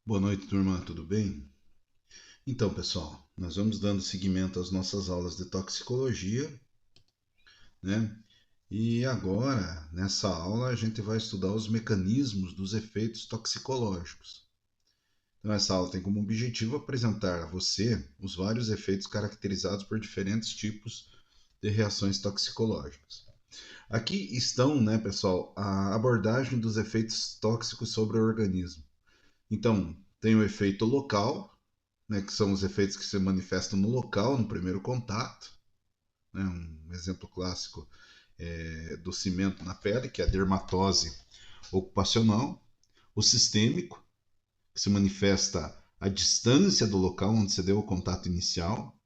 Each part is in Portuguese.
Boa noite, turma, tudo bem? Então, pessoal, nós vamos dando seguimento às nossas aulas de toxicologia, né? E agora, nessa aula, a gente vai estudar os mecanismos dos efeitos toxicológicos. Então, essa aula tem como objetivo apresentar a você os vários efeitos caracterizados por diferentes tipos de reações toxicológicas. Aqui estão, né, pessoal, a abordagem dos efeitos tóxicos sobre o organismo. Então, tem o efeito local, né, que são os efeitos que se manifestam no local, no primeiro contato. Né, um exemplo clássico é do cimento na pele, que é a dermatose ocupacional. O sistêmico, que se manifesta à distância do local onde se deu o contato inicial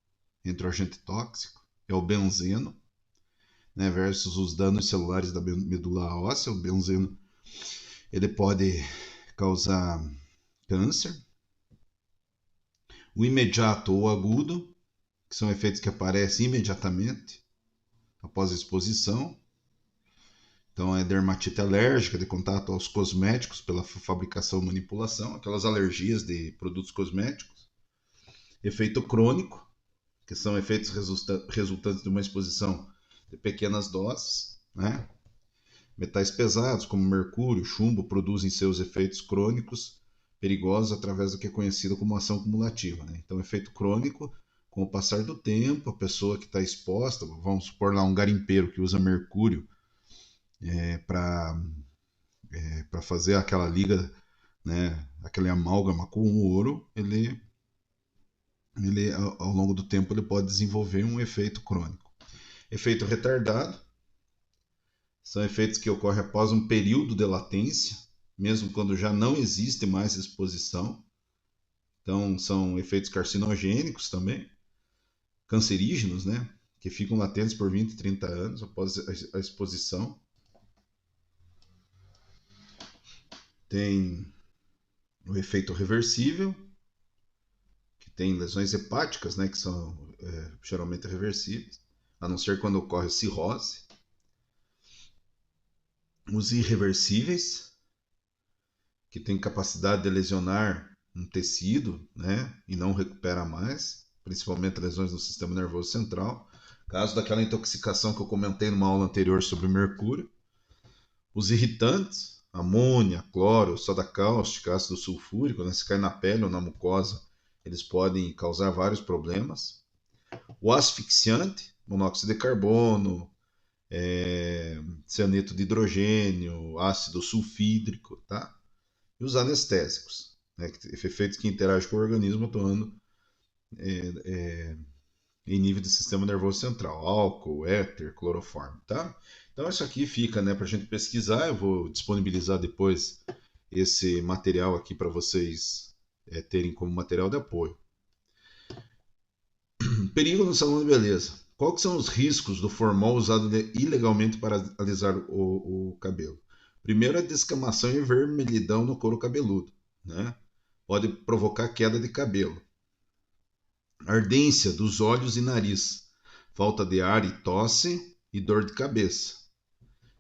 entre o agente tóxico, é o benzeno, né, versus os danos celulares da medula óssea. O benzeno ele pode causar câncer. O imediato ou agudo, que são efeitos que aparecem imediatamente após a exposição. Então, é dermatite alérgica de contato aos cosméticos pela fabricação e manipulação, aquelas alergias de produtos cosméticos. Efeito crônico, que são efeitos resultantes de uma exposição de pequenas doses. Né? Metais pesados, como mercúrio, chumbo, produzem seus efeitos crônicos perigosos através do que é conhecido como ação cumulativa. Né? Então, efeito crônico, com o passar do tempo, a pessoa que está exposta, vamos supor lá um garimpeiro que usa mercúrio para fazer aquela liga, né, aquele amálgama com o ouro, ele ao longo do tempo ele pode desenvolver um efeito crônico. Efeito retardado são efeitos que ocorrem após um período de latência, mesmo quando já não existe mais exposição. Então são efeitos carcinogênicos também, cancerígenos, né, que ficam latentes por 20, 30 anos após a exposição. Tem o efeito reversível, que tem lesões hepáticas, né, que são geralmente reversíveis, a não ser quando ocorre cirrose. Os irreversíveis, que têm capacidade de lesionar um tecido, né, e não recupera mais, principalmente lesões no sistema nervoso central. Caso daquela intoxicação que eu comentei numa aula anterior sobre mercúrio. Os irritantes, amônia, cloro, soda cáustica, ácido sulfúrico, né, se cai na pele ou na mucosa, eles podem causar vários problemas. O asfixiante, monóxido de carbono, cianeto de hidrogênio, ácido sulfídrico, tá? E os anestésicos, né, efeitos que interagem com o organismo atuando em nível do sistema nervoso central, álcool, éter, cloroforme, tá? Então isso aqui fica, né, para a gente pesquisar. Eu vou disponibilizar depois esse material aqui para vocês terem como material de apoio. Perigo no salão de beleza. Quais que são os riscos do formol usado ilegalmente para alisar o cabelo? Primeiro, a descamação e vermelhidão no couro cabeludo, né? Pode provocar queda de cabelo. Ardência dos olhos e nariz. Falta de ar e tosse e dor de cabeça.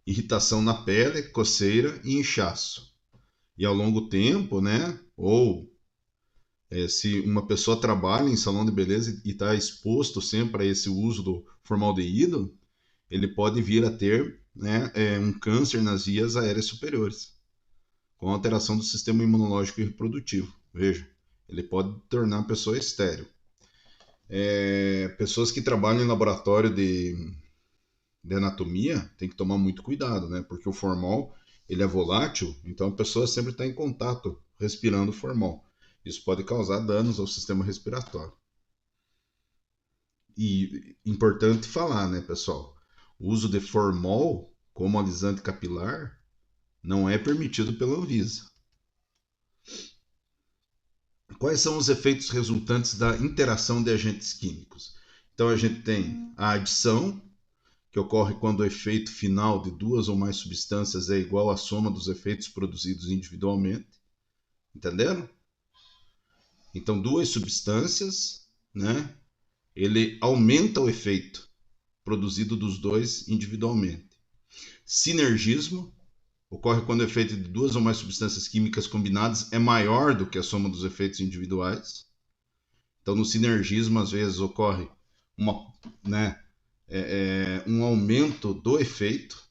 Irritação na pele, coceira e inchaço. E ao longo tempo, né? Ou se uma pessoa trabalha em salão de beleza e está exposto sempre a esse uso do formaldeído, ele pode vir a ter, né, um câncer nas vias aéreas superiores, com alteração do sistema imunológico e reprodutivo. Veja, ele pode tornar a pessoa estéril. Pessoas que trabalham em laboratório de anatomia têm que tomar muito cuidado, né? Porque o formol ele é volátil, então a pessoa sempre está em contato respirando formol. Isso pode causar danos ao sistema respiratório. E importante falar, né, pessoal? O uso de formol como alisante capilar não é permitido pela Anvisa. Quais são os efeitos resultantes da interação de agentes químicos? Então a gente tem a adição, que ocorre quando o efeito final de duas ou mais substâncias é igual à soma dos efeitos produzidos individualmente. Entenderam? Então, duas substâncias, né? Ele aumenta o efeito produzido dos dois individualmente. Sinergismo, ocorre quando o efeito de duas ou mais substâncias químicas combinadas é maior do que a soma dos efeitos individuais. Então, no sinergismo, às vezes, ocorre uma, né, um aumento do efeito.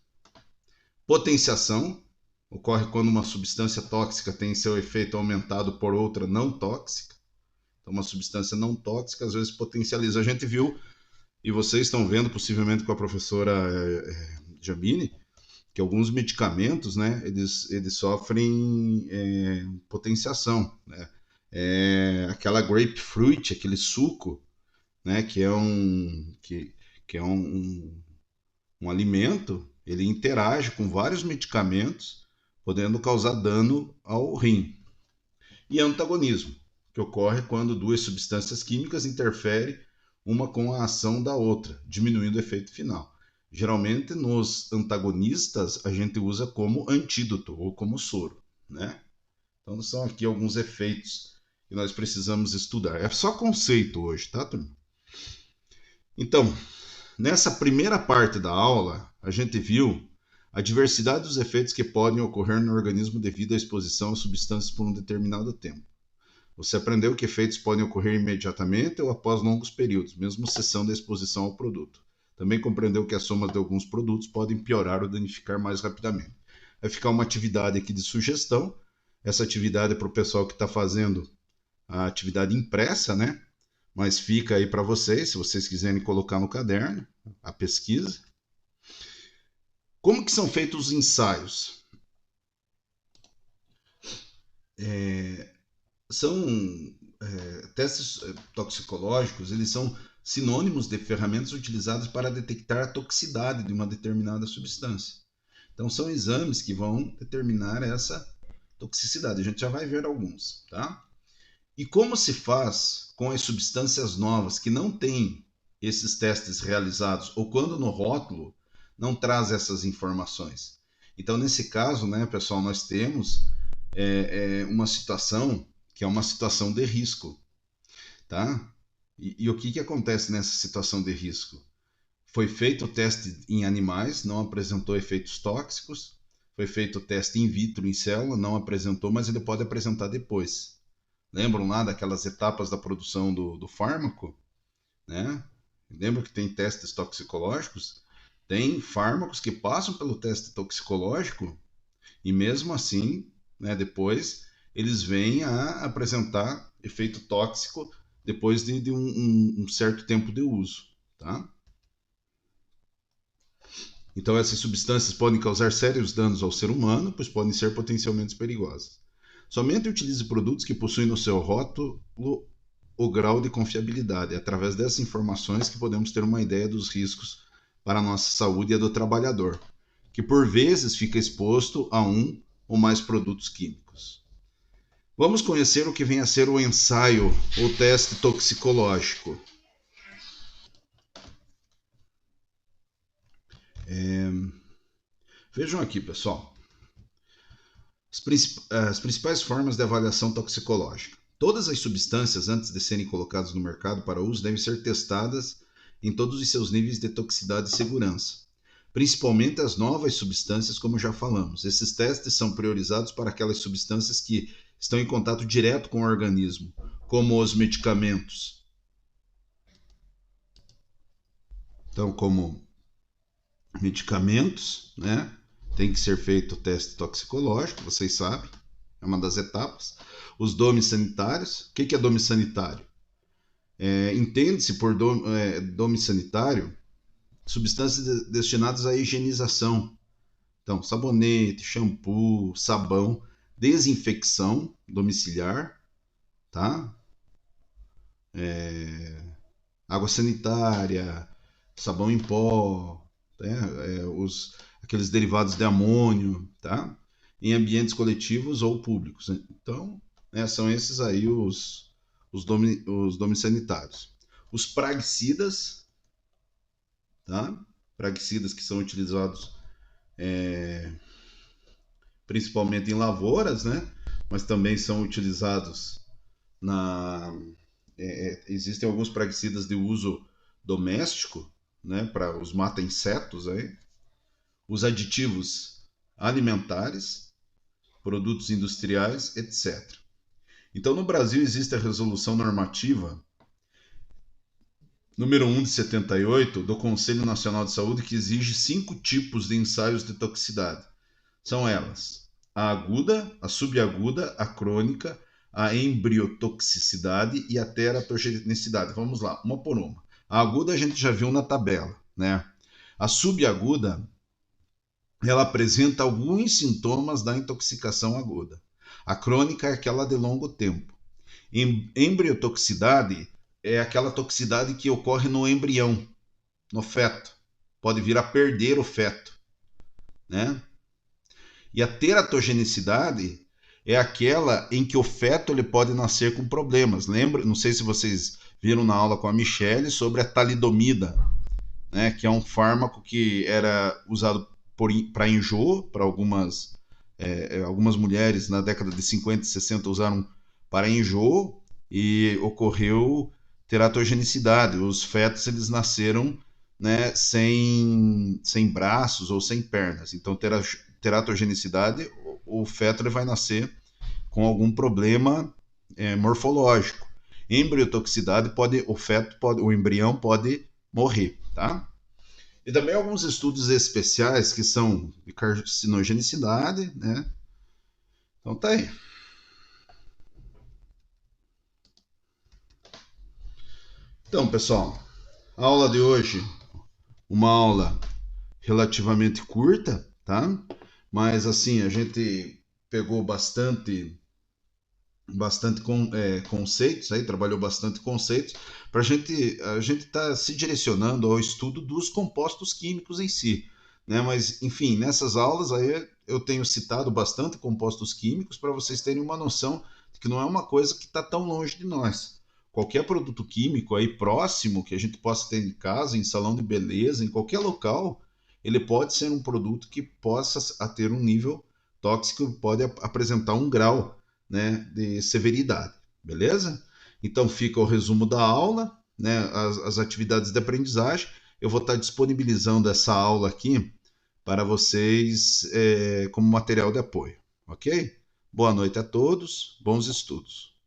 Potenciação ocorre quando uma substância tóxica tem seu efeito aumentado por outra não tóxica. Então, uma substância não tóxica, às vezes, potencializa. A gente viu, e vocês estão vendo, possivelmente com a professora Jamine, que alguns medicamentos, né, eles sofrem potenciação, né? Aquela grapefruit, aquele suco, né, que é um alimento, ele interage com vários medicamentos, podendo causar dano ao rim. E antagonismo, que ocorre quando duas substâncias químicas interferem uma com a ação da outra, diminuindo o efeito final. Geralmente, nos antagonistas, a gente usa como antídoto ou como soro, né? Então, são aqui alguns efeitos que nós precisamos estudar. É só conceito hoje, tá, turma? Então, nessa primeira parte da aula, a gente viu a diversidade dos efeitos que podem ocorrer no organismo devido à exposição a substâncias por um determinado tempo. Você aprendeu que efeitos podem ocorrer imediatamente ou após longos períodos, mesmo cessando a exposição ao produto. Também compreendeu que a soma de alguns produtos podem piorar ou danificar mais rapidamente. Vai ficar uma atividade aqui de sugestão. Essa atividade é para o pessoal que está fazendo a atividade impressa, né? Mas fica aí para vocês, se vocês quiserem colocar no caderno, a pesquisa. Como que são feitos os ensaios? São testes toxicológicos, eles são sinônimos de ferramentas utilizadas para detectar a toxicidade de uma determinada substância. Então, são exames que vão determinar essa toxicidade. A gente já vai ver alguns, tá? E como se faz com as substâncias novas que não têm esses testes realizados ou quando no rótulo não traz essas informações? Então, nesse caso, né, pessoal, nós temos uma situação que é uma situação de risco, tá? E o que acontece nessa situação de risco? Foi feito o teste em animais, não apresentou efeitos tóxicos. Foi feito o teste in vitro em célula, não apresentou, mas ele pode apresentar depois. Lembram lá daquelas etapas da produção do fármaco? Né? Lembram que tem testes toxicológicos? Tem fármacos que passam pelo teste toxicológico e mesmo assim, né, depois, eles vêm a apresentar efeito tóxico depois de um certo tempo de uso. Tá? Então, essas substâncias podem causar sérios danos ao ser humano, pois podem ser potencialmente perigosas. Somente utilize produtos que possuem no seu rótulo o grau de confiabilidade. É através dessas informações que podemos ter uma ideia dos riscos para a nossa saúde e a do trabalhador, que por vezes fica exposto a um ou mais produtos químicos. Vamos conhecer o que vem a ser o ensaio ou teste toxicológico. Vejam aqui, pessoal. As principais formas de avaliação toxicológica. Todas as substâncias, antes de serem colocadas no mercado para uso, devem ser testadas em todos os seus níveis de toxicidade e segurança, principalmente as novas substâncias, como já falamos. Esses testes são priorizados para aquelas substâncias que estão em contato direto com o organismo, como os medicamentos. Então, como medicamentos, né? Tem que ser feito o teste toxicológico, vocês sabem, é uma das etapas. Os domes sanitários. O que é dome sanitário? Entende-se por dome sanitário substâncias destinadas à higienização. Então, sabonete, shampoo, sabão, desinfecção domiciliar, tá? Água sanitária, sabão em pó, né? Aqueles derivados de amônio, tá? Em ambientes coletivos ou públicos. Então, são esses aí os domes sanitários. Os praguicidas, tá? Praguicidas que são utilizados principalmente em lavouras, né? Mas também são utilizados existem alguns praguicidas de uso doméstico, né? Para os mata-insetos aí. Os aditivos alimentares, produtos industriais, etc. Então, no Brasil existe a resolução normativa número 1 de 78 do Conselho Nacional de Saúde, que exige 5 tipos de ensaios de toxicidade. São elas: a aguda, a subaguda, a crônica, a embriotoxicidade e a teratogenicidade. Vamos lá, uma por uma. A aguda a gente já viu na tabela, né? A subaguda, ela apresenta alguns sintomas da intoxicação aguda. A crônica é aquela de longo tempo. Embriotoxicidade é aquela toxicidade que ocorre no embrião, no feto. Pode vir a perder o feto, né? E a teratogenicidade é aquela em que o feto ele pode nascer com problemas. Lembra? Não sei se vocês viram na aula com a Michelle sobre a talidomida, né? Que é um fármaco que era usado para enjoo, para algumas mulheres na década de 50 e 60 usaram para enjoo e ocorreu teratogenicidade. Os fetos eles nasceram, né, sem braços ou sem pernas. Então, teratogenicidade, o feto ele vai nascer com algum problema morfológico. Embriotoxicidade, o embrião pode morrer, tá? E também alguns estudos especiais que são de carcinogenicidade, né? Então tá aí. Então, pessoal, a aula de hoje, uma aula relativamente curta, tá? Mas assim, a gente pegou bastante conceitos aí, trabalhou bastante conceitos para a gente tá se direcionando ao estudo dos compostos químicos em si, né? Mas enfim, nessas aulas aí eu tenho citado bastante compostos químicos para vocês terem uma noção de que não é uma coisa que está tão longe de nós. Qualquer produto químico aí próximo que a gente possa ter em casa, em salão de beleza, em qualquer local, ele pode ser um produto que possa ter um nível tóxico, pode apresentar um grau, né, de severidade, beleza? Então fica o resumo da aula, né, as atividades de aprendizagem. Eu vou estar disponibilizando essa aula aqui para vocês como material de apoio, ok? Boa noite a todos, bons estudos.